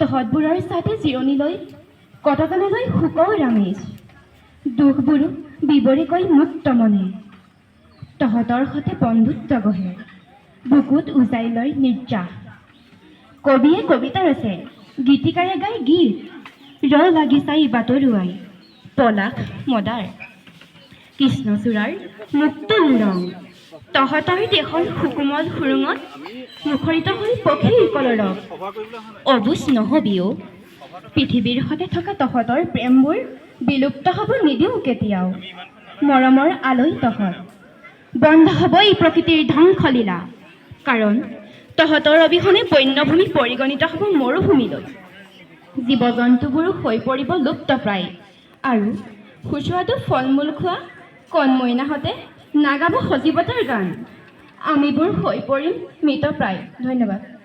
তহঁতবোৰৰ ছাতে জিৰণি লৈ কটকনালৈ শুকও ৰামেশ দুখবোৰো বিৱৰি কৈ মুক্ত মনে তহঁতৰ সতে বন্ধুত্ব গঢ়ে বুকুত উজাই লয় নিৰ্যাস কবিয়ে কবিতা ৰচে গীতিকাৰে গাই গীত ৰ লাগিচাই বাটৰুৱাই পলাশ মদাৰ কৃষ্ণচূড়াৰ মুক্তুল ৰং তহঁতৰ দেশৰ সুকোমল সুৰুঙত মুখৰিত হৈ পক্ষীৰ কলৰৱ অবুজ নহবিও পৃথিৱীৰ সতে থকা তহঁতৰ প্ৰেমবোৰ বিলুপ্ত হ'ব নিদিওঁ কেতিয়াও মৰমৰ আলৈ তহঁত বন্ধ হ'ব এই প্ৰকৃতিৰ ধ্বংসলীলা কাৰণ তহঁতৰ অবিহনে বন্যভূমি পৰিগণিত হ'ব মৰুভূমিলৈ জীৱ জন্তুবোৰো হৈ পৰিব লুপ্তপ্ৰায় আৰু সুস্বাদু ফল মূল খোৱা কণমইনাহঁতে নাগাব সজীৱতাৰ গান আমিবোৰ হৈ পৰিম মৃতপ্ৰায় ধন্যবাদ